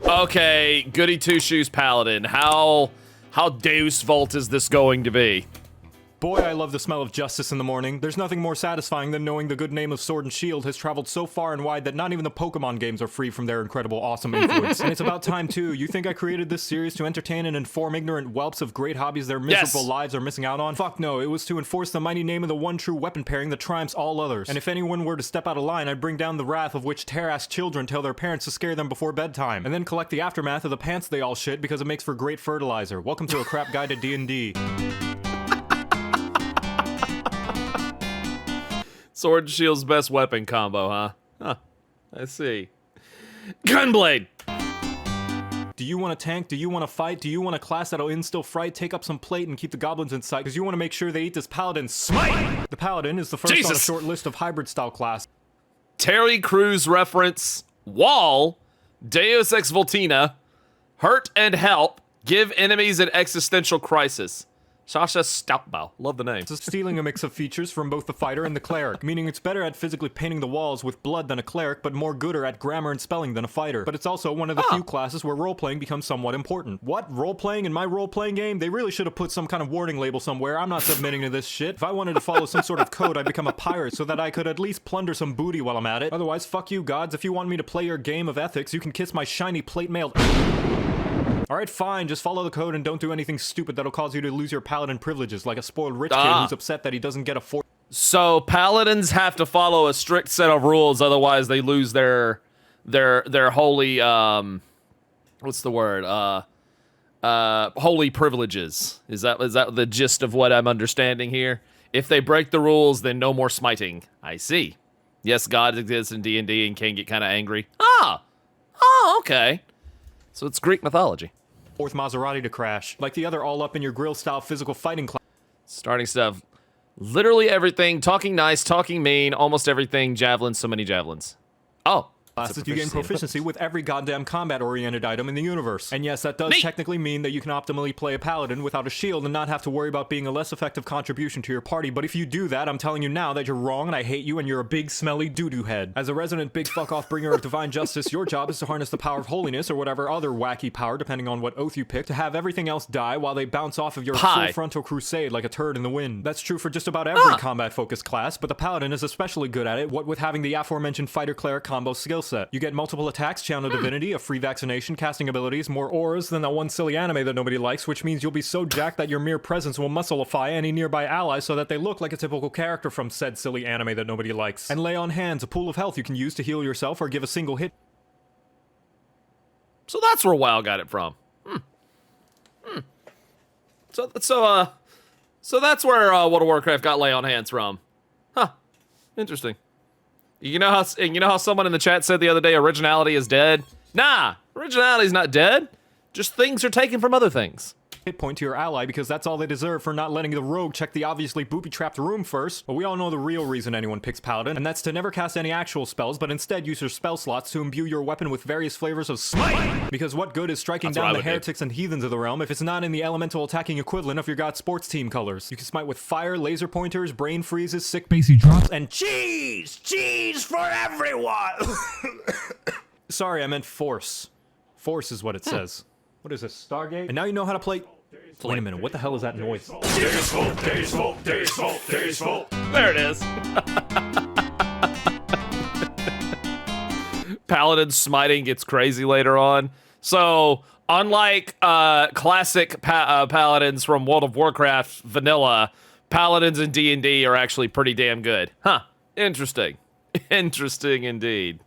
Okay, goody two-shoes Paladin. How Deus Volt is this going to be? Boy, I love the smell of justice in the morning. There's nothing more satisfying than knowing the good name of Sword and Shield has traveled so far and wide that not even the Pokemon games are free from their incredible, awesome influence. And it's about time, too. You think I created this series to entertain and inform ignorant whelps of great hobbies their miserable lives are missing out on? Fuck no, it was to enforce the mighty name of the one true weapon pairing that triumphs all others. And if anyone were to step out of line, I'd bring down the wrath of which tear-ass children tell their parents to scare them before bedtime. And then collect the aftermath of the pants they all shit because it makes for great fertilizer. Welcome to a crap guide to D&D. Sword and Shield's best weapon combo, huh? Huh. I see. Gunblade! Do you want to tank? Do you want to fight? Do you want a class that'll instill fright? Take up some plate and keep the goblins in sight, because you want to make sure they eat this Paladin smite! The Paladin is the first on a short list of hybrid-style class. Terry Crews reference, Wall, Deus Ex Voltina, Hurt and Help, give enemies an existential crisis. Sasha Stoutbow. Love the name. Stealing a mix of features from both the fighter and the cleric, meaning it's better at physically painting the walls with blood than a cleric, but more gooder at grammar and spelling than a fighter. But it's also one of the few classes where role-playing becomes somewhat important. What? Role-playing in my role-playing game? They really should have put some kind of warning label somewhere. I'm not submitting to this shit. If I wanted to follow some sort of code, I'd become a pirate so that I could at least plunder some booty while I'm at it. Otherwise, fuck you, gods. If you want me to play your game of ethics, you can kiss my shiny plate-mailed... Alright, fine, just follow the code and don't do anything stupid that'll cause you to lose your paladin privileges, like a spoiled rich kid who's upset that he doesn't get a So paladins have to follow a strict set of rules, otherwise they lose their holy, what's the word? Holy privileges. Is that the gist of what I'm understanding here? If they break the rules, then no more smiting. I see. Yes, God exists in D&D and can get kind of angry. Oh, okay. So it's Greek mythology. Fourth Maserati to crash, like the other all-up-in-your-grill-style physical fighting class. Starting stuff. Literally everything. Talking nice, talking mean, almost everything. Javelins, so many javelins. Oh. Classes, you gain proficiency with every goddamn combat-oriented item in the universe. And yes, that does technically mean that you can optimally play a paladin without a shield and not have to worry about being a less effective contribution to your party. But if you do that, I'm telling you now that you're wrong and I hate you and you're a big, smelly doo-doo head. As a resident big fuck-off bringer of divine justice, your job is to harness the power of holiness or whatever other wacky power, depending on what oath you pick, to have everything else die while they bounce off of your full frontal crusade like a turd in the wind. That's true for just about every combat-focused class, but the paladin is especially good at it, what with having the aforementioned fighter-cleric combo skill set. You get multiple attacks, channel divinity, a free vaccination, casting abilities, more auras than that one silly anime that nobody likes, which means you'll be so jacked that your mere presence will muscleify any nearby ally so that they look like a typical character from said silly anime that nobody likes. And lay on hands, a pool of health you can use to heal yourself or give a single hit. So that's where WoW got it from. So that's where World of Warcraft got lay on hands from. Huh. Interesting. You know how someone in the chat said the other day originality is dead? Nah, originality's not dead. Just things are taken from other things. Hit point to your ally because that's all they deserve for not letting the rogue check the obviously booby-trapped room first. But we all know the real reason anyone picks Paladin, and that's to never cast any actual spells, but instead use your spell slots to imbue your weapon with various flavors of smite! Because what good is striking down the heretics and heathens of the realm if it's not in the elemental attacking equivalent of your god sports team colors? You can smite with fire, laser pointers, brain freezes, sick bassy drops, and cheese! Cheese for everyone! Sorry, I meant force. Force is what it says. What is this, Stargate? And now you know how to play... Wait a minute, what the hell is that noise? There it is. Paladin smiting gets crazy later on. So, unlike classic paladins from World of Warcraft vanilla, paladins in D&D are actually pretty damn good. Huh. Interesting. Interesting indeed.